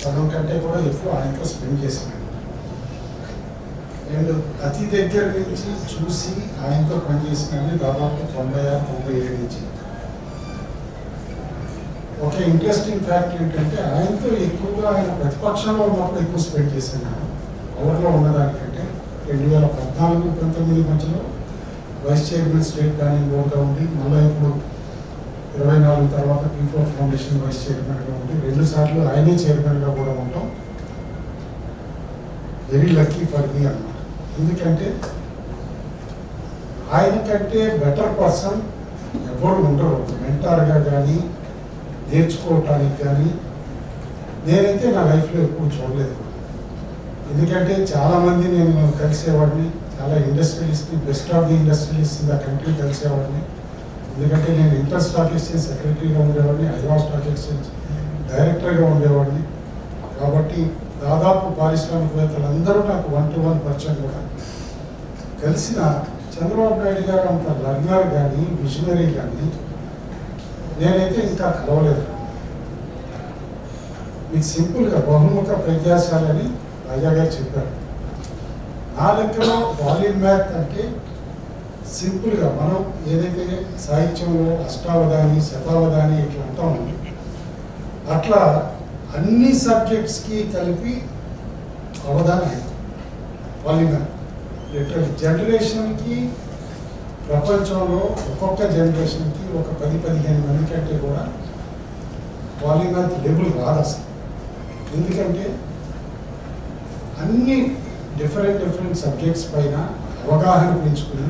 సగం కంటే కూడా ఎక్కువ ఆయనతో స్పెండ్ చేశాను. అండ్ అతి దగ్గర నుంచి చూసి ఆయనతో పనిచేసినవి దాదాపు 96-97 నుంచి. ఒక ఇంట్రెస్టింగ్ ఫ్యాక్ట్ ఏంటంటే ఆయనతో ఎక్కువగా ఆయన ప్రతిపక్షంలో ఉన్నప్పుడు ఎక్కువ స్పెండ్ చేశాను. పవర్లో ఉన్నదానికంటే 2014-19 మధ్యలో వైస్ చైర్మన్ స్టేట్ ప్లానింగ్ బోర్డుగా ఉండి, మళ్ళీ ఇప్పుడు 24 తర్వాత P4 ఫౌండేషన్ వైస్ చైర్మన్గా ఉండి 2 సార్లు ఆయనే చైర్మన్గా కూడా ఉంటాం. వెరీ లక్కీ ఫర్ మీ అన్నమాట. ఎందుకంటే ఆయన కంటే బెటర్ పర్సన్ ఎవరు ఉండరు మెంటార్గా కానీ నేర్చుకోవటానికి కానీ. నేనైతే నా లైఫ్లో ఎప్పుడు చూడలేదు. ఎందుకంటే చాలామంది నేను కలిసేవాడిని, చాలా ఇండస్ట్రియలిస్ట్ని, best of the industrialist in the country కలిసేవాడిని. ఎందుకంటే నేను ఇంటర్ స్టాక్ ఎక్స్చేంజ్ సెక్రటరీగా ఉండేవాడిని, హైదరాబాద్ స్టాక్ ఎక్స్చేంజ్ డైరెక్టర్గా ఉండేవాడిని. కాబట్టి దాదాపు పారిశ్రామికవేత్తలందరూ నాకు 1-to-1 పరిచయం కూడా. కలిసిన చంద్రబాబు నాయుడు గారు అంత లర్నర్ కానీ విజనరీ కానీ నేనైతే ఇంకా కలవలేదు. మీకు సింపుల్గా బహుముఖ ప్రజ్ఞాశాలని రాజా గారు చెప్పారు. నా లెక్కలో వాల్యూమ్ మ్యాథ్ అంటే సింపుల్గా మనం ఏదైతే సాహిత్యంలో అష్టావధాని శతావధాని ఇట్లా అంటాము, అట్లా అన్ని సబ్జెక్ట్స్కి కలిపి అవధానం వాల్యూమ్ మ్యాథ్. లిటరల్ జనరేషన్కి ప్రపంచంలో ఒక్కొక్క జనరేషన్కి ఒక 10-15 మంది కంటే కూడా వాల్యూమ్ మ్యాథ్ లేబుల్ రాదు అసలు. ఎందుకంటే అన్ని డిఫరెంట్ సబ్జెక్ట్స్ పైన అవగాహన పెంచుకుని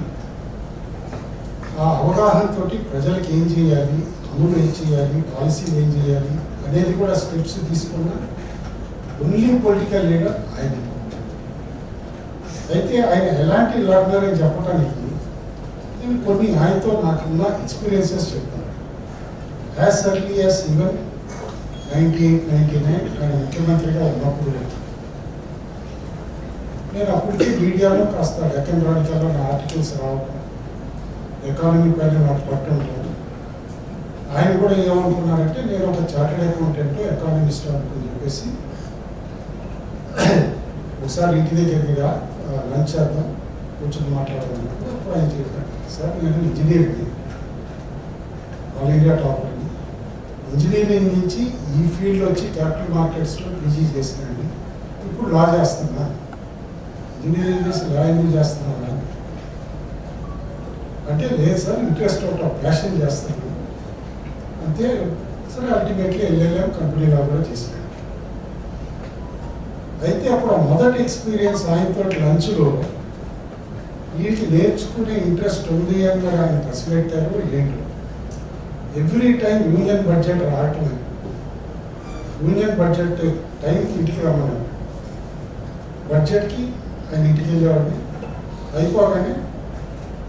ఆ అవగాహనతో ప్రజలకు ఏం చేయాలి, అమలు ఏం చేయాలి, పాలసీలు ఏం చేయాలి అనేది కూడా స్టెప్స్ తీసుకున్న ఓన్లీ పొలిటికల్ లీడర్ ఆయన. అయితే ఆయన ఎలాంటి లర్నర్ అని చెప్పడానికి నేను కొన్ని ఆయనతో నాకున్న ఎక్స్పీరియన్సెస్ చెప్తాను. యాజ్ ఎర్లీ యాజ్ ఈవెన్ 1999 ఆయన ముఖ్యమంత్రిగా ఉన్నప్పుడు నేను అప్పటికే మీడియాలో కాస్త ఎకనామికల్లో నా ఆర్టికల్స్ రావడం, ఎకానమీ పైన నాకు పట్టు ఉంటుంది. ఆయన కూడా ఏమనుకున్నారంటే నేను ఒక చార్టెడ్ అకౌంటెంట్ ఎకానమిస్ట్ అనుకుని చెప్పేసి ఒకసారి ఇంటి దగ్గరగా లంచ్ చేద్దాం కూర్చొని మాట్లాడుతున్నప్పుడు అప్పుడు ఆయన చెప్పారు, సార్ నేను ఇంజనీరింగ్ ఆల్ ఇండియా టాపర్ని, ఇంజనీరింగ్ నుంచి ఈ ఫీల్డ్ వచ్చి క్యాపిటల్ మార్కెట్స్లో పీజీ చేసినండి, ఇప్పుడు లా చేస్తున్నా. ఇంజనీరింగ్ చేసి లా ఎందుకు చేస్తున్నాను అంటే, లేదు sir interest out of passion చేస్తాను అంతే. సరే అల్టిమేట్లీ LLM కంపెనీలో కూడా చేశాను. అయితే అప్పుడు మొదటి ఎక్స్పీరియన్స్ ఆయనతో లంచ్లో వీటికి నేర్చుకునే ఇంట్రెస్ట్ ఉంది అని ఆయన పసిపెట్టారు. ఏంటో ఎవ్రీ టైం యూనియన్ బడ్జెట్ రావటం, యూనియన్ బడ్జెట్ టైంకి ఇంటికి రమ్మన్నాడు. బడ్జెట్కి ఆయన ఇంటికి వెళ్ళేవాడిని. అయిపోగానే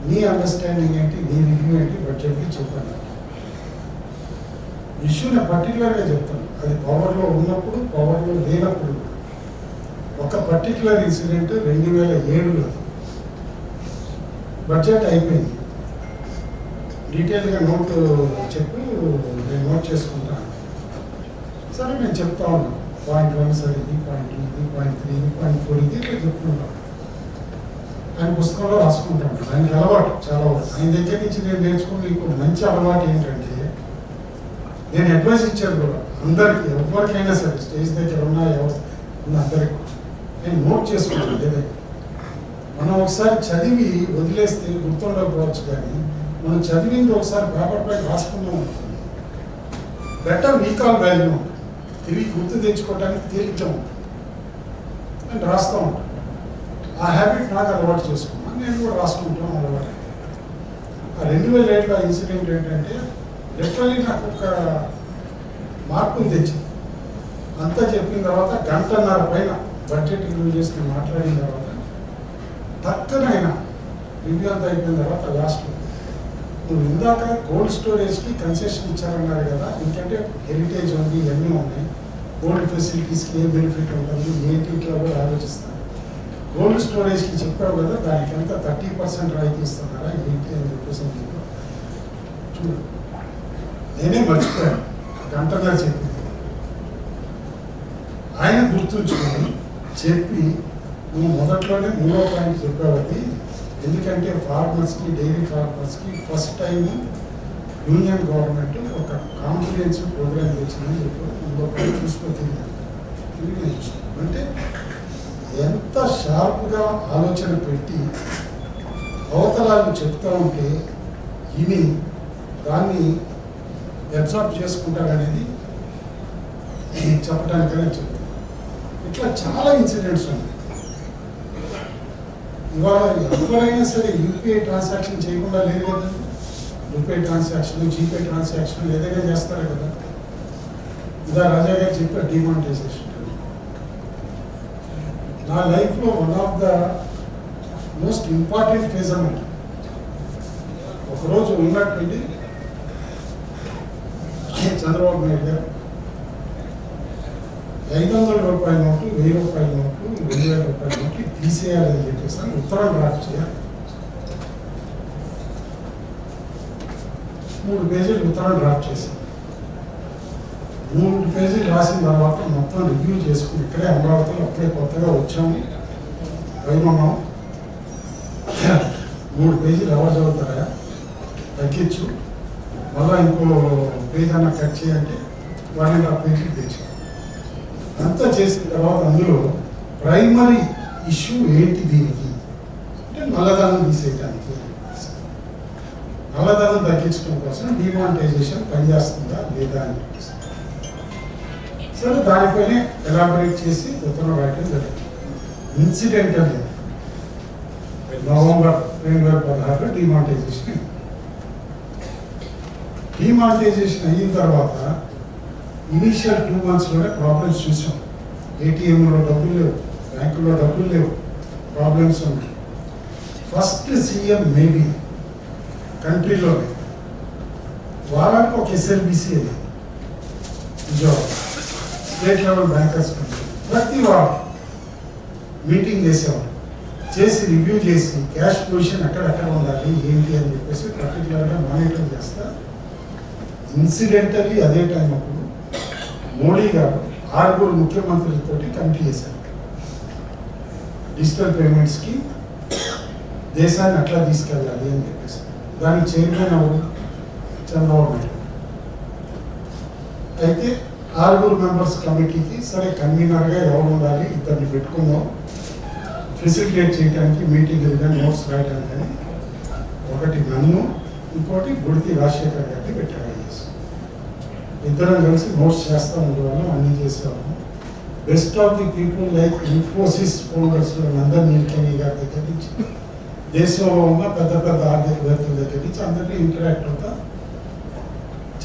నీ అండర్స్టాండింగ్ ఏంటి, నీ రివ్యూ ఏంటి బడ్జెట్కి చెప్పాను. ఇష్యూ నేను పర్టికులర్గా చెప్తాను. అది పవర్లో ఉన్నప్పుడు, పవర్లో లేనప్పుడు. ఒక పర్టికులర్ ఇన్సిడెంట్ 2007లో బడ్జెట్ అయిపోయింది. డీటెయిల్గా నోట్ చెప్పి నేను నోట్ చేసుకుంటాను. సరే నేను చెప్తా ఉన్నాను, పాయింట్ 1 సార్ ఇది, పాయింట్ 2 ఇది, పాయింట్ 3 ఇది, పాయింట్ 4 ఇది ఇట్లా చెప్పుకుంటాను. ఆయన పుస్తకంలో రాసుకుంటాను. ఆయనకి అలవాటు చాలా. ఆయన దగ్గర నుంచి నేను నేర్చుకున్న ఇంకో మంచి అలవాటు ఏంటంటే, నేను అడ్వైస్ ఇచ్చాను కూడా అందరికీ, ఎవరికైనా సరే స్టేజ్ దగ్గర ఉన్న అందరికీ నేను నోట్ చేసుకుంటాను. ఏదైనా మనం ఒకసారి చదివి వదిలేస్తే గుర్తుండకపోవచ్చు, కానీ మనం చదివింది ఒకసారి పేపర్ పై రాసుకున్నాం ఉంటుంది, బెటర్ రీకాల్ వాల్యూ ఉంటుంది, తిరిగి గుర్తు తెచ్చుకోవడానికి తేలిగ్గా ఉంటుంది అని రాస్తూ ఉంటాను. ఆ హ్యాబిట్ నాకు అలవాటు చేసుకున్నాను. నేను కూడా రాసుకుంటాను అలవాటు. ఆ 2007లో ఇన్సిడెంట్ ఏంటంటే లిటరల్లీ నాకు ఒక మార్పుని తెచ్చింది. అంతా చెప్పిన తర్వాత 1.5 గంట పైన బడ్జెట్ రివ్యూ చేసుకుని మాట్లాడిన తర్వాత తక్కనైనా రివ్యూ అంతా అయిపోయిన తర్వాత లాస్ట్లో, నువ్వు ఇందాక కోల్డ్ స్టోరేజ్కి కన్సెషన్ ఇచ్చారన్నారు కదా, ఎందుకంటే హెరిటేజ్ ఉంది, ఇవన్నీ ఉన్నాయి, కోల్డ్ ఫెసిలిటీస్కి ఏ బెనిఫిట్ ఉంటుంది ఏంటి ఇట్లా కూడా ఆలోచిస్తాను. కోల్డ్ స్టోరేజ్కి చెప్పావు కదా, దానికి ఎంత 30% రాయితీ ఇస్తున్నారా ఏంటి అని చెప్పేసి చూడు. నేనే మర్చిపోయాను 1.5 గంట చెప్పింది. ఆయన గుర్తుంచుకొని చెప్పి నువ్వు మొదట్లోనే 3వ పాయింట్ చెప్పావది, ఎందుకంటే ఫార్మర్స్కి డైరీ ఫార్మర్స్కి ఫస్ట్ టైం యూనియన్ గవర్నమెంట్ ఒక కాంప్రిహెన్సివ్ ప్రోగ్రామ్ తెచ్చిందని చెప్పారు. 3వ పాయింట్ చూసుకోవాలి అంటే ఎంత షార్ప్గా ఆలోచన పెట్టి అవతలాలు చెప్తా ఉంటే ఇని దాన్ని అబ్జర్వ్ చేసుకుంటారనేది చెప్పడానికనే చెప్తాను. ఇట్లా చాలా ఇన్సిడెంట్స్ ఉన్నాయి. ఇవాళ ఎవరైనా సరే యూపీఐ ట్రాన్సాక్షన్ చేయకుండా లేదు కదా. యూపీఐ ట్రాన్సాక్షన్, జీపే ట్రాన్సాక్షన్ ఏదైనా చేస్తారు కదా. ఇదా రాజా గారు చెప్పారు డిమానిటైజేషన్. నా లైఫ్లో one of the most important phase అన్నమాట. ఒకరోజు ఉన్నట్టుండి చంద్రబాబు నాయుడు గారు 500 రూపాయల నోట్లు, 1000 రూపాయల నోట్లు, 2000 రూపాయల నోట్లు తీసేయాలని చెప్పేసి అని ఉత్తరం డ్రాఫ్ట్ చేయాలి. 3 పేజీలు ఉత్తరం డ్రాఫ్ట్ చేశాను. 3 పేజీలు రాసిన తర్వాత మొత్తం రివ్యూ చేసుకుని ఇక్కడే అమరావతిలో అప్పుడే కొత్తగా వచ్చాము, వైమన్నాం. 3 పేజీలు ఎవరు చదువుతారా, తగ్గించు, మళ్ళీ ఇంకో పేజ్ అన్న కట్ చేయంటే 1.5 పేజీలు తెచ్చాం. అంతా చేసిన తర్వాత అందులో ప్రైమరీ ఇష్యూ ఏంటి దీనికి అంటే నల్లధనం తీసేయడానికి, నల్లధనం తగ్గించడం కోసం డిమానిటైజేషన్ పనిచేస్తుందా లేదా అని సరే దానిపైనే ఎలాబరేట్ చేసి ఉత్తరం రాయటం జరిగింది. Incidental November 2016 demonetisation. డిమానిటైజేషన్ అయిన తర్వాత ఇనీషియల్ 2 monthsలోనే ప్రాబ్లమ్స్ చూసాం. ఏటీఎంలో డబ్బులు లేవు, బ్యాంకులో డబ్బులు లేవు, ప్రాబ్లమ్స్ ఉన్నాయి. ఫస్ట్ సీఎం మేబీ కంట్రీలోనే వారానికి ఒక ఎస్ఎల్బిసి అది Vijayawada state level bankers country ప్రతి వారం మీటింగ్ చేసేవాడు. చేసి రివ్యూ చేసి క్యాష్ పొజిషన్ ఎక్కడెక్కడ ఉండాలి ఏంటి అని చెప్పేసి పర్టికులర్గా మానిటర్ చేస్తా. ఇన్సిడెంటల్లీ అదే టైం అప్పుడు మోడీ గారు 6 ముఖ్యమంత్రులతో కమిటీ చేశారు. డిజిటల్ పేమెంట్స్కి దేశాన్ని అట్లా తీసుకెళ్ళాలి అని చెప్పేసి. దానికి చైర్మన్ ఎవరు, చంద్రబాబు నాయుడు. అయితే 6 మెంబర్స్ కమిటీకి సరే కన్వీనర్గా ఎవరు ఉండాలి, ఇద్దరిని పెట్టుకుందాం ఫెసిలిటేట్ చేయడానికి, మీటింగ్లు కానీ నోట్స్ రాయడానికి కానీ. ఒకటి నన్ను, ఇంకోటి గుడితి రాజశేఖర్ గారిని పెట్టారు. ఇద్దరం కలిసి నోట్స్ చేస్తూ ఉండేవాళ్ళం, అన్నీ చేసేవాళ్ళం. Best of the people like Infosys founders Nandan Nilekani గారి దగ్గర నుంచి, దేశంలో ఉన్న పెద్ద పెద్ద ఆర్థికవేత్తల దగ్గర నుంచి అందరినీ ఇంటరాక్ట్ అవుతా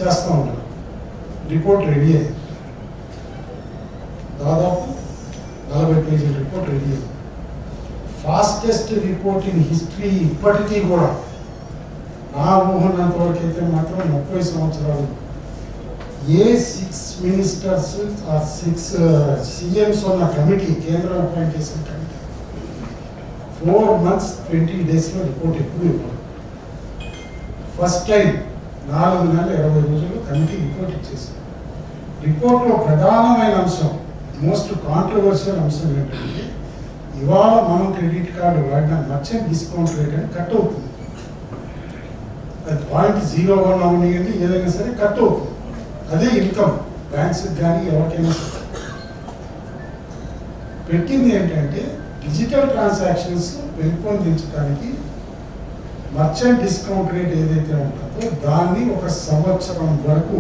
చేస్తూ ఉన్నాం. రిపోర్ట్ రెడీ అయింది, దాదాపు 40 పేజీల రిపోర్ట్ రెడీ అయింది. Fastest report in history. ఇప్పటికీ కూడా నా ఊహనంత వరకు అయితే మాత్రం 30 సంవత్సరాలు ఏ 6 మినిస్టర్స్ ఆ 6 సీఎంస్ ఉన్న కమిటీ, కేంద్రం అపాయింట్ చేసిన కమిటీ 4 months 20 daysలో రిపోర్ట్ ఎప్పుడు ఇవ్వదు. ఫస్ట్ టైం 4 నెలల 20 రోజుల్లో కమిటీ రిపోర్ట్ ఇచ్చేసింది. రిపోర్ట్లో ప్రధానమైన అంశం, మోస్ట్ కాంట్రవర్షియల్ అంశం ఏంటంటే ఇవాళ మనం క్రెడిట్ కార్డు వాడిన మర్చెంట్ డిస్కౌంట్ రేట్ అని కట్ అవుతుంది. అది 0.01 అవనియండి, ఏదైనా సరే కట్ అవుతుంది. అదే ఇన్కమ్ బ్యాంక్స్కి కానీ ఎవరికైనా సరే. పెట్టింది ఏంటంటే డిజిటల్ ట్రాన్సాక్షన్స్ పెంపొందించడానికి మర్చెంట్ డిస్కౌంట్ రేట్ ఏదైతే ఉంటుందో దాన్ని 1 సంవత్సరం వరకు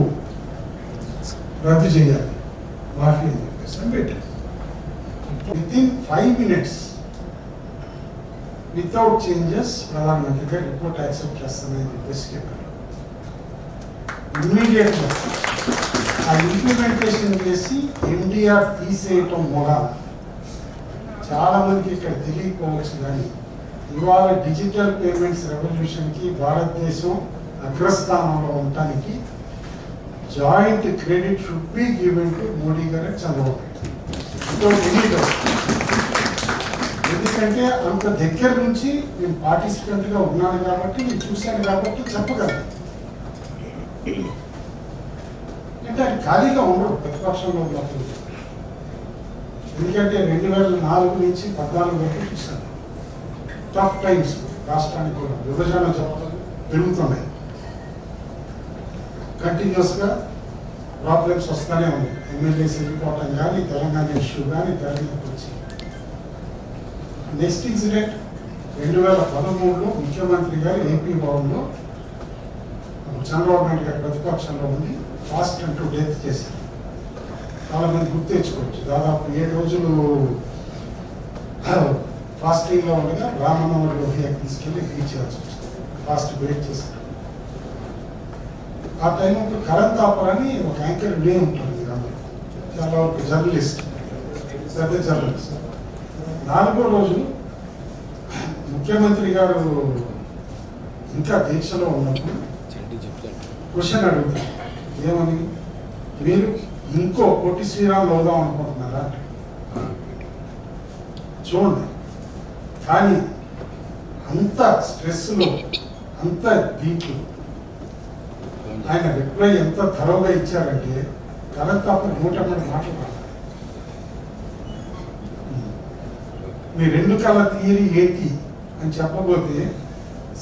రద్దు చేయాలి, మాఫీ అని చెప్పేసి అని పెట్టారు. వితిన్ 5 minutes వితౌట్ చేంజెస్ ప్రధానమంత్రి గారు రిపోర్ట్ యాక్సెప్ట్ చేస్తానని చెప్పేసి చెప్పారు. ఇమ్మీడియట్గా ఆ ఇంప్లిమెంటేషన్ చేసి ఎన్డీఆర్ తీసేయటం కూడా చాలా మందికి ఇక్కడ తెలియకపోవచ్చు. కానీ ఇవాళ డిజిటల్ పేమెంట్స్ రెవల్యూషన్కి భారతదేశం అగ్రస్థానంలో ఉండటానికి joint credit should be given to Modi గారు, చంద్రబాబు నాయుడు. ఎందుకంటే అంత దగ్గర నుంచి నేను పార్టిసిపెంట్గా ఉన్నాను కాబట్టి, నేను చూశాను కాబట్టి చెప్పగలను. అంటే అది ఖాళీగా ఉండరు ప్రతిపక్షంలో ఉన్నప్పుడు. ఎందుకంటే 2004 నుంచి 14 వరకు చూశాను. టఫ్ టైమ్స్ రాష్ట్రానికి కూడా విభజన పెరుగుతున్నాయి, కంటిన్యూస్గా ప్రాబ్లమ్స్ వస్తూనే ఉన్నాయి. ఎమ్మెల్యేస్ వెళ్ళిపోవటం కానీ, తెలంగాణ ఇష్యూ కానీ తెలంగాణకు వచ్చి. నెక్స్ట్ ఇన్సిడెంట్ 2013లో ముఖ్యమంత్రి గారు ఏపీ భవన్లో చంద్రబాబు నాయుడు గారి ప్రతిపక్షంలో ఉంది ఫాస్ట్ అంటూ డెత్ చేశారు. చాలా మంది గుర్తు తెచ్చుకోవచ్చు. దాదాపు 7 రోజులు ఫాస్టింగ్లో ఉండగా రామన్నవారి లోహియాకి తీసుకెళ్ళి బ్రీచ్ చేయాల్సి వచ్చింది. ఫాస్ట్ బ్రేక్ చేశారు. ఆ టైంలో కరణ్ థాపర్ అని ఒక యాంకర్ డే ఉంటుంది, చాలా ఒక జర్నలిస్ట్, పెద్ద జర్నలిస్ట్. 4వ రోజు ముఖ్యమంత్రి గారు ఇంకా దీక్షలో ఉన్నప్పుడు క్వశ్చన్ అడుగుతారు, ఏమని, మీరు ఇంకో పొట్టి శ్రీరాములు అవుదాం అనుకుంటున్నారా? చూడండి, కానీ అంత స్ట్రెస్లో, అంత దీంట్లో ఆయన రిప్లై ఎంత థరోగా ఇచ్చారంటే కరెంట్ తాపర్ 100 మాట్లాడాలి. మీ 2 కళ్ళ థియరీ ఏంటి అని చెప్పబోతే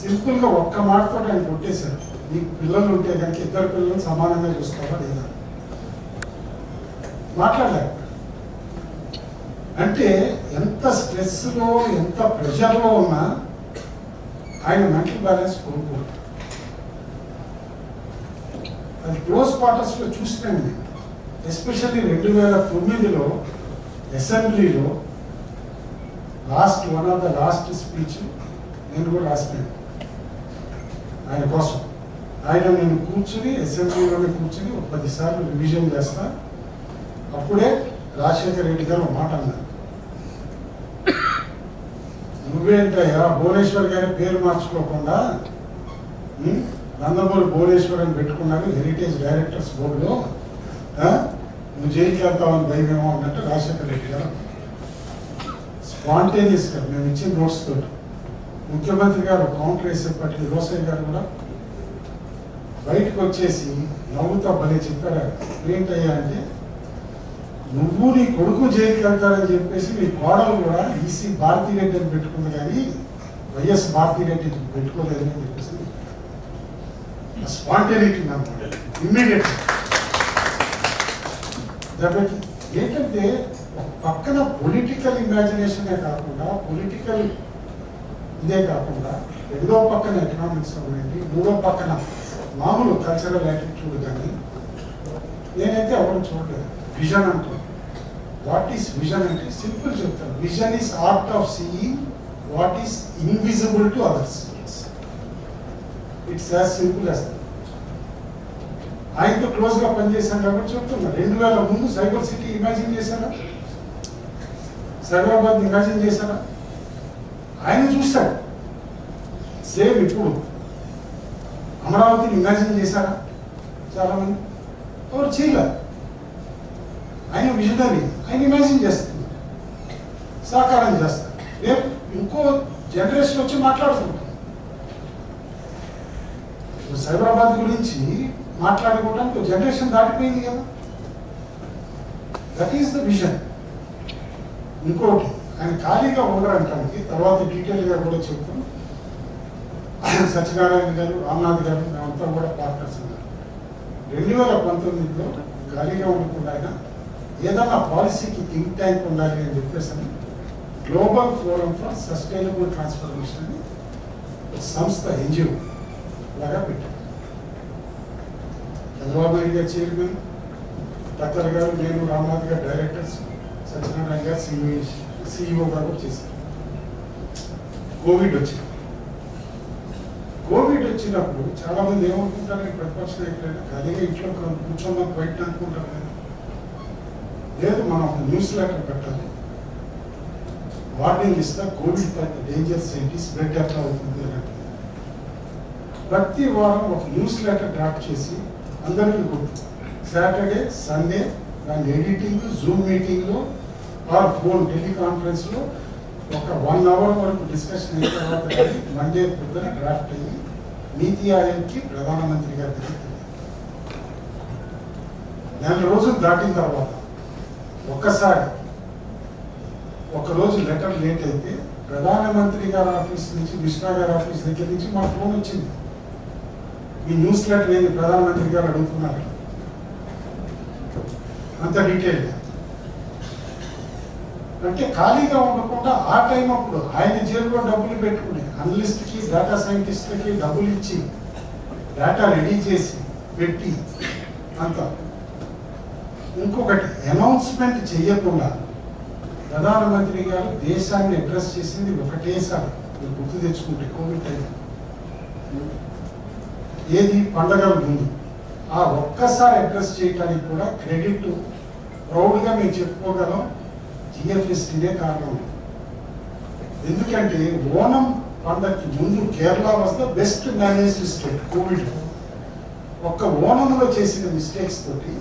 సింపుల్గా ఒక్క మాటతో ఆయన కొట్టేశారు. మీకు పిల్లలు ఉంటే కనుక 2 పిల్లలు సమానంగా చూస్తారా లేదా మాట్లాడలేక. అంటే ఎంత స్ట్రెస్లో, ఎంత ప్రెషర్లో ఉన్నా ఆయన మెంటల్ బ్యాలెన్స్ కోల్పోదు. అది క్లోజ్ క్వార్టర్స్లో చూసినాను నేను. ఎస్పెషల్లీ 2009లో అసెంబ్లీలో one of the last speech నేను కూడా రాసినాను ఆయన కోసం. ఆయన నేను కూర్చుని అసెంబ్లీలోనే కూర్చుని 10 సార్లు రివిజన్ చేస్తా. అప్పుడే రాజశేఖర రెడ్డి గారు ఒక మాట అన్నారు, నువ్వేంటయ్యా భువనేశ్వర్ గారి పేరు మార్చుకోకుండా నందమూరి భువనేశ్వర్ అని పెట్టుకున్నారు హెరిటేజ్ డైరెక్టర్స్ బోర్డులో, నువ్వు జైలుకి వెళ్తావని భయమేమో అన్నట్టు రాజశేఖర రెడ్డి గారు స్పాంటేనియస్గా మేము ఇచ్చిన నోట్స్ తోటి ముఖ్యమంత్రి గారు కౌంటర్ వేసేపటికి రోసయ్య గారు కూడా బయటకు వచ్చేసి నవ్వుతా భలే చెప్పారు. ఏంటయ్యా అంటే, నువ్వు నీ కొడుకు జైలుకి వెళ్తారని చెప్పేసి నీ కోడలు కూడా ఈసీ భారతీరెడ్డి అని పెట్టుకుంది కానీ వైఎస్ భారతీరెడ్డి పెట్టుకోలేదని చెప్పేసి స్పాంటేనిటీ అన్నమాట ఇమ్మీడియట్. కాబట్టి ఏంటంటే ఒక పక్కన పొలిటికల్ ఇమాజినేషనే కాకుండా, పొలిటికల్ ఇదే కాకుండా, 2వ పక్కన ఎకనామిక్స్ ఉండండి, 3వ పక్కన మామూలు కల్చరల్ యాటిట్యూడ్. కానీ నేనైతే ఎవరు చూడలేదు. విజన్ అంటాను. వాట్ ఈస్ విజన్ అంటే సింపుల్ చెప్తాను, vision is art of seeing what is invisible to others. It's as simple as. ఆయనతో క్లోజ్గా పనిచేశాను కాబట్టి చెప్తున్నా. 2000 ముందు సైబర్ సిటీ ఇమాజిన్ చేశారా? సైబరాబాద్ ఇమాజిన్ చేశారా? ఆయన చూశాడు. సేమ్ ఇప్పుడు అమరావతిని ఇమాజిన్ చేశారా? చాలామంది ఎవరు చేయలేదు. ఆయన విజనరీ, ఆయన ఇమాజిన్ చేస్తుంది, సాకారం చేస్తారు. రేపు ఇంకో జనరేషన్ వచ్చి మాట్లాడుతుంటాం. సైబరాబాద్ గురించి మాట్లాడుకోవడానికి ఒక జనరేషన్ దాటిపోయింది కదా. That is the vision. ఇంకోటి, ఆయన ఖాళీగా ఉండడానికి తర్వాత డీటెయిల్గా కూడా చెప్తాం. సత్యనారాయణ గారు, రామ్నాథ్ గారు, మేమంతా కూడా పార్ట్నర్స్ ఉన్నారు. 2019లో ఖాళీగా ఉండకుండా ఆయన ఏదన్నా పాలసీకి థింక్ ట్యాంక్ ఉండాలి అని చెప్పేసి global forum for sustainable transformation అని ఒక సంస్థ ఎన్జిఓ లాగా పెట్టారు. చంద్రబాబు నాయుడు గారు చైర్మన్, డాక్టర్ గారు, నేను, రామ్నాథ్ గారు డైరెక్టర్స్, సత్యనారాయణ గారు సిఇఓ గారు చేశారు. కోవిడ్ వచ్చినప్పుడు చాలా మంది ఏమనుకుంటారు, ప్రతిపక్ష నాయకులైనా ఖాళీగా ఇంట్లో కూర్చోమని బయట అనుకుంటారు కదా. లేదు, మనం న్యూస్ లెటర్ పెట్టాలి, వార్నింగ్ ఇస్తా, కోవిడ్ డేంజర్స్ ఏంటి, స్ప్రెడ్ ఎట్లా అవుతుంది అని. ప్రతి వారం ఒక న్యూస్ లెటర్ డ్రాఫ్ట్ చేసి అందరికీ గుర్తు, సాటర్డే సండే దాని ఎడిటింగ్, జూమ్ మీటింగ్లో ఆర్ ఫోన్ టెలికాన్ఫరెన్స్లో ఒక 1 అవర్ వరకు డిస్కషన్ అయిన తర్వాత కానీ మండే పొద్దున డ్రాఫ్ట్ అయ్యి నీతి ఆయోగ్కి ప్రధానమంత్రి గారి దగ్గర 4 రోజులు దాటిన తర్వాత ఒక్కసారి ఒకరోజు లెటర్ లేట్ అయితే ప్రధానమంత్రి గారి ఆఫీస్ నుంచి కృష్ణా గారి ఆఫీస్ దగ్గర నుంచి మా ఫోన్ వచ్చింది, ఈ న్యూస్ లెటర్ ఏంది ప్రధానమంత్రి గారు అడుగుతున్నారు, అంత డీటెయిల్గా. అంటే ఖాళీగా ఉండకుండా ఆ టైం అప్పుడు ఆయన జేబులో డబ్బులు పెట్టుకుని అనలిస్ట్కి డేటా సైంటిస్ట్లకి డబ్బులు ఇచ్చి డేటా రెడీ చేసి పెట్టి అంత. ఇంకొకటి అనౌన్స్మెంట్ చేయకుండా ప్రధానమంత్రి గారు దేశాన్ని అడ్రస్ చేసింది ఒకటేసారి, మీరు గుర్తు తెచ్చుకుంటే కోవిడ్ టైం ఏది పండగల ముందు. ఆ ఒక్కసారి అడ్రస్ చేయడానికి కూడా క్రెడిట్ ప్రౌడ్గా మేము చెప్పుకోగలం జిఎఫ్ఎస్టీనే కారణం. ఎందుకంటే ఓణం పండగకి ముందు Kerala was the best managed state. Covid ఒక్క ఓణంలో చేసిన మిస్టేక్స్ తోటి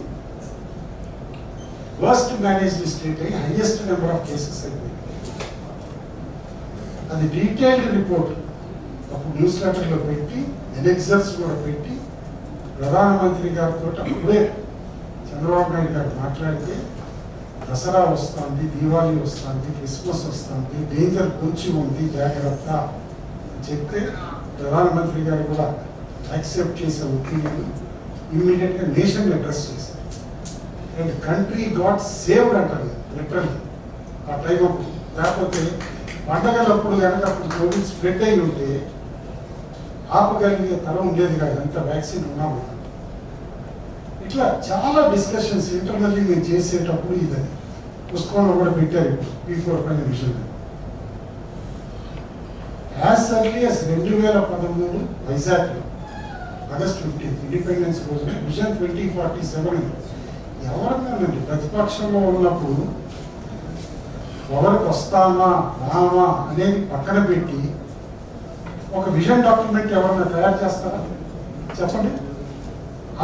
వర్స్ట్ మేనేజ్డ్ స్టేట్ అయ్యి హైయెస్ట్ నెంబర్ ఆఫ్ కేసెస్ అయిపోయింది. అది డీటెయిల్డ్ రిపోర్ట్ అప్పుడు న్యూస్ పేపర్లో పెట్టి ఎలెక్సర్స్ కూడా పెట్టి ప్రధానమంత్రి గారితో అప్పుడే చంద్రబాబు నాయుడు గారు మాట్లాడితే దసరా వస్తుంది, దీవాళీ వస్తుంది, క్రిస్మస్ వస్తుంది, డేంజర్ కొంచెం ఉంది, జాగ్రత్త చెప్తే ప్రధానమంత్రి గారు కూడా యాక్సెప్ట్ చేసే ఒపీనియన్ ఇమ్మీడియట్గా నేషన్ అడ్రస్ చేశారు. అండ్ కంట్రీ గాట్ సేవ్డ్ అంటారు లిటరల్లీ ఆ టైం అప్పుడు. లేకపోతే పండగలప్పుడు కనుక అప్పుడు కోవిడ్ స్ప్రెడ్ అయి ఉంటే ఆపగలిగే తరం ఉండేది కాదు, అంత వ్యాక్సిన్ ఉన్నాము. ఇట్లా చాలా డిస్కషన్స్ ఇంటర్నల్లీ మేము చేసేటప్పుడు ఇదని పుస్తకంలో కూడా పెట్టారు P4 పైన విజన్. యాజ్ ఎర్లీ as 2013 వైజాగ్లో ఆగస్ట్ 15 ఇండిపెండెన్స్ రోజున విజన్ 2047 ఎవరినండి ప్రతిపక్షంలో ఉన్నప్పుడు ఎవరికి వస్తామా రామా అనేది పక్కన పెట్టి ఒక విజన్ డాక్యుమెంట్ ఎవరైనా తయారు చేస్తారా చెప్పండి.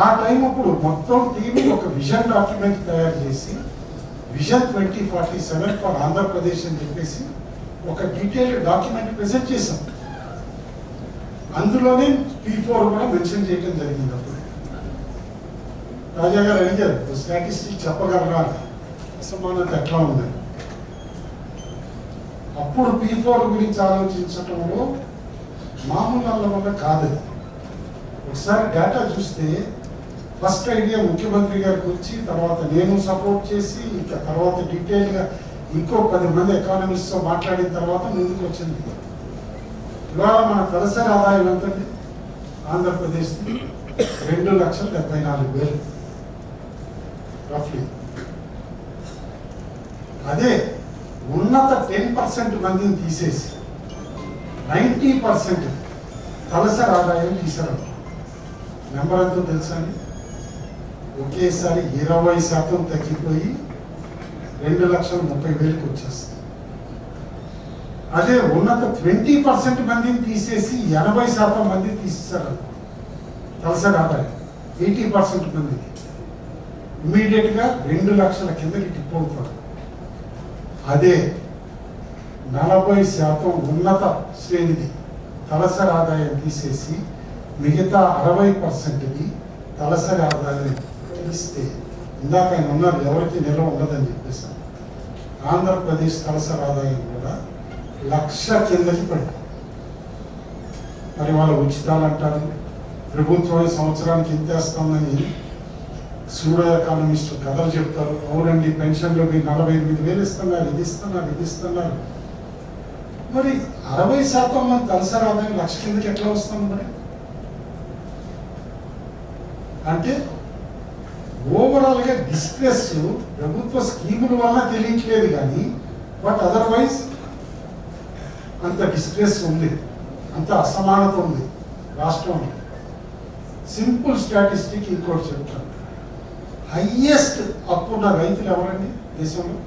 ఆ టైం అప్పుడు మొత్తం టీవీ ఒక విజన్ డాక్యుమెంట్ తయారు చేసి విజన్ 2047 ఫర్ ఆంధ్రప్రదేశ్ అని చెప్పేసి ఒక డీటెయిల్డ్ డాక్యుమెంట్ ప్రెజెంట్ చేశాం. అందులోనే P4 కూడా మెన్షన్ చేయడం జరిగింది. అప్పుడు రాజా గారు అడిగారు స్టాటిస్టిక్ చెప్పగలరా, అసమానత ఎట్లా ఉంది. అప్పుడు P4 గురించి ఆలోచించటంలో మామూలు వల్ల కాదు. ఒకసారి డేటా చూస్తే ఫస్ట్ ఐడియా ముఖ్యమంత్రి గారికి వచ్చి తర్వాత నేను సపోర్ట్ చేసి ఇంకా తర్వాత డీటెయిల్గా ఇంకో 10 మంది ఎకానమిస్ట్తో మాట్లాడిన తర్వాత ముందుకు వచ్చింది. ఇవాళ మన తలసరి ఆదాయం ఎంతండి ఆంధ్రప్రదేశ్ 2,74,000 రఫ్లీ. అదే ఉన్నత 10% మందిని తీసేసి 90% తలసరి ఆదాయం తీసారు. నెంబర్ ఎంతో తెలుసా అండి? ఒకేసారి 20% తగ్గిపోయి 2,30,000 వచ్చేస్తుంది. అదే ఉన్నత 20% మందిని తీసేసి 80% మంది తీసేశారు తలసరి ఆదాయం. 80% మందికి ఇమ్మీడియట్గా 2 లక్షల కిందకి టిప్ అవుతారు. అదే 40% ఉన్నత శ్రేణిది తలసరి ఆదాయం తీసేసి మిగతా 60%కి తలసరి ఆదాయం తీస్తే ఇందాక ఆయన ఉన్నారు ఎవరికి నిల్వ ఉండదని చెప్పేసి ఆంధ్రప్రదేశ్ తలసరి ఆదాయం కూడా 1,00,000 కిందకి పడింది. మరి వాళ్ళ ఉచితాలు అంటారు, ప్రభుత్వం సంవత్సరానికి ఇంతేస్తామని సూడో ఎకానమిస్టు కథలు చెప్తారు. అవునండి పెన్షన్లో మీరు 48,000 ఇస్తున్నారు, ఇది ఇస్తున్నారు, ఇది ఇస్తున్నారు. మరి 60% మంది తలసరి ఆదాయం 1,00,000 కిందకి ఎట్లా వస్తుంది? మరి అంటే ఓవరాల్గా డిస్ట్రెస్ ప్రభుత్వ స్కీముల వల్ల తెలియట్లేదు కానీ బట్ అదర్వైజ్ అంత డిస్ట్రెస్ ఉంది, అంత అసమానత ఉంది రాష్ట్రంలో. సింపుల్ స్టాటిస్టిక్ ఇంకోటి చెప్తాను. హైయెస్ట్ అప్పున్న రైతులు ఎవరండి దేశంలో?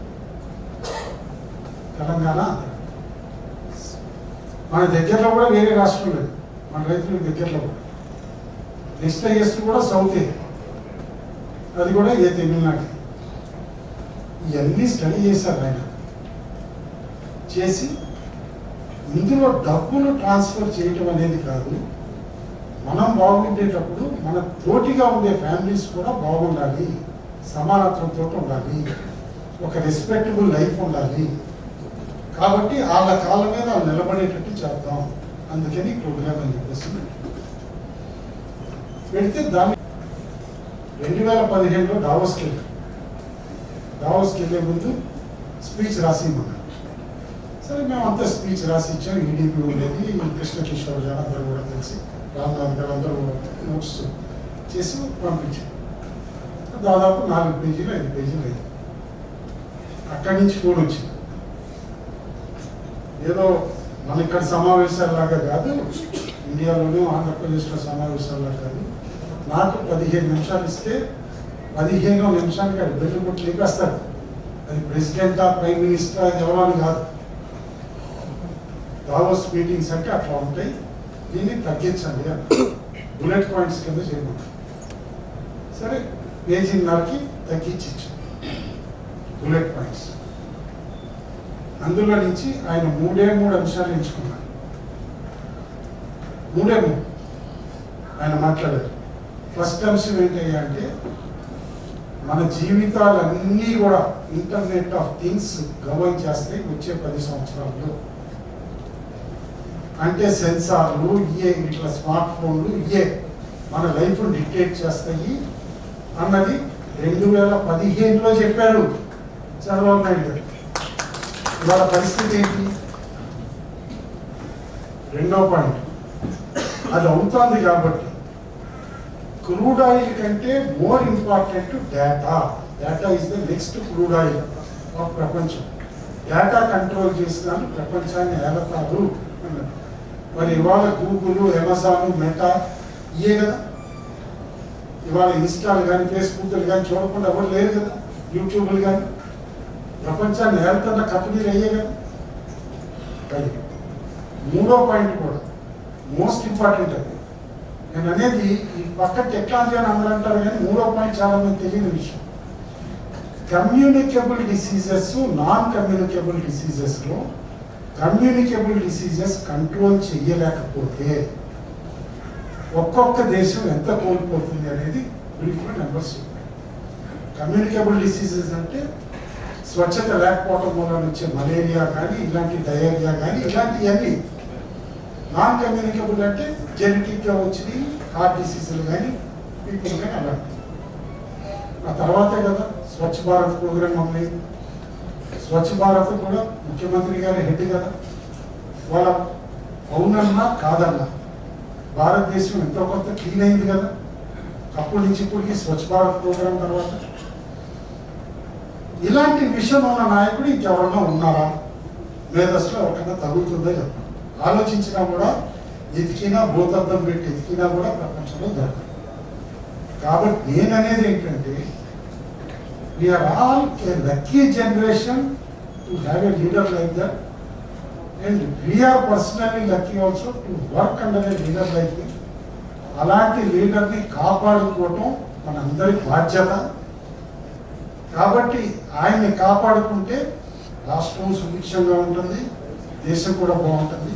తెలంగాణ. మన దగ్గరలో కూడా వేరే రాష్ట్రం లేదు, మన రైతుల దగ్గరలో కూడా. నెక్స్ట్ హైయెస్ట్ కూడా సౌత్, అది కూడా ఏ తమిళనాడు. ఇవన్నీ స్టడీ చేశారు ఆయన చేసి. ఇందులో డబ్బులు ట్రాన్స్ఫర్ చేయటం అనేది కాదు, మనం బాగుండేటప్పుడు మన తోటిగా ఉండే ఫ్యామిలీస్ కూడా బాగుండాలి, సమానత్వంతో ఉండాలి, ఒక రెస్పెక్టబుల్ లైఫ్ ఉండాలి. కాబట్టి వాళ్ళ కాళ్ళ మీద వాళ్ళు నిలబడేటట్టు చేద్దాం, అందుకని ప్రోగ్రామ్ అని చెప్పేసి పెడితే దాన్ని 2015లో దావోస్కి వెళ్ళే ముందు స్పీచ్ రాసి ఇమ్మన్నారు. సరే మేము అంతా స్పీచ్ రాసి ఇచ్చాం. ఈడీపీ ఉండేది, కృష్ణ కిషోర్ గారు అందరూ కూడా కలిసి, రామ్నాథ్ గారు అందరూ నోట్స్ చేసి పంపించాం. దాదాపు 4 పేజీలు 5 పేజీలు అయింది. అక్కడి నుంచి ఫోన్ వచ్చింది. ఏదో మన ఇక్కడ సమావేశాలలాగా కాదు, ఇండియాలోనూ ఆంధ్రప్రదేశ్లో సమావేశాలలాగా కాదు. నాకు 15 నిమిషాలు ఇస్తే 15వ నిమిషానికి అది బిల్లు కొట్టి లేపేస్తారు. అది ప్రెసిడెంటా ప్రైమ్ మినిస్టర్ ఎవరని కాదు. దావోస్ మీటింగ్స్ అంటే అట్లా ఉంటాయి, దీన్ని తగ్గించండి అని బుల్లెట్ పాయింట్స్ కింద చేయమంటారు. సరే పేజీన్నరకి తగ్గించి ఇచ్చాం బుల్లెట్ పాయింట్స్. అందులో నుంచి ఆయన 3 అంశాలు ఎంచుకున్నారు. 3 ఆయన మాట్లాడారు. ఫస్ట్ అంశం ఏంటయ్యా అంటే, మన జీవితాలన్నీ కూడా ఇంటర్నెట్ ఆఫ్ థింగ్స్ గవర్న్ చేస్తాయి వచ్చే 10 సంవత్సరాల్లో. అంటే సెన్సార్లు ఇట్లా స్మార్ట్ ఫోన్లు మన లైఫ్ డిక్టేట్ చేస్తాయి అన్నది 2015లో చెప్పారు చంద్రబాబు నాయుడు గారు. ఇవాళ పరిస్థితి ఏంటి? 2వ పాయింట్ అది అవుతుంది. కాబట్టి క్రూడ్ ఆయిల్ కంటే more important data. Data is the next crude oil of ప్రపంచం. డేటా కంట్రోల్ చేసినాను ప్రపంచాన్ని ఏలతారు అన్నారు. మరి ఇవాళ గూగుల్, అమెజాన్, మెటా ఇయే కదా. ఇవాళ ఇన్స్టాలు కానీ ఫేస్బుక్లు కానీ చూడకుండా ఎవరు లేరు కదా. యూట్యూబ్లు కానీ ప్రపంచాన్ని ఏలుతున్న కంపెనీలు అయ్యే కదా. అది 3వ పాయింట్ కూడా మోస్ట్ ఇంపార్టెంట్. అది నేను అనేది ఈ పక్క టెక్నాలజీ అని అందరూ అంటారు, కానీ 3వ పాయింట్ చాలా మంది తెలియని విషయం. కమ్యూనికేబుల్ డిసీజెస్, నాన్ కమ్యూనికేబుల్ డిసీజెస్లో కమ్యూనికేబుల్ డిసీజెస్ కంట్రోల్ చేయలేకపోతే ఒక్కొక్క దేశం ఎంత కోల్పోతుంది అనేది బ్రీఫ్లో నెంబర్స్ చెప్పారు. కమ్యూనికేబుల్ డిసీజెస్ అంటే స్వచ్ఛత లేకపోవడం వల్ల వచ్చే మలేరియా కానీ, ఇలాంటి డయేరియా కానీ, ఇలాంటివన్నీ. నాన్ కమ్యూనికేబుల్ అంటే జెనెటిక్గా వచ్చినవి, హార్ట్ డిసీజులు కానీ, పీపుల్ కానీ అలాంటి. ఆ తర్వాతే కదా స్వచ్ఛ భారత్ ప్రోగ్రామ్ ఉంది. స్వచ్ఛ భారత్ కూడా ముఖ్యమంత్రి గారి హెడ్ కదా. వాళ్ళ అవునన్నా కాదన్నా భారతదేశం ఎంతో కొంత క్లీన్ అయింది కదా అప్పటి నుంచి ఇప్పటికి స్వచ్ఛ భారత్ ప్రోగ్రాం తర్వాత. ఇలాంటి విషయం ఉన్న నాయకుడు ఇంకెవరన్నా ఉన్నారా? మేధస్సులో ఎవరికైనా తగులుతుందో చెప్పండి. ఆలోచించినా కూడా ఎతికినా, భూతద్దం పెట్టి ఎతికినా కూడా ప్రపంచంలో దొరకదు. కాబట్టి నేననేది ఏంటంటే, we are all a lucky generation to have a leader like that, and we are personally lucky also to work under a leader like this. అలాంటి లీడర్ని కాపాడుకోవటం మనందరి బాధ్యత. కాబట్టి ఆయన్ని కాపాడుకుంటే రాష్ట్రం సుభిక్షంగా ఉంటుంది, దేశం కూడా బాగుంటుంది.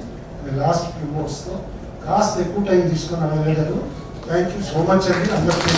లాస్ట్ ఫ్యూ వర్డ్స్తో కాస్త ఎక్కువ టైం తీసుకుని వెళ్ళలేదు. థ్యాంక్ యూ సో మచ్ అండి అందరికీ.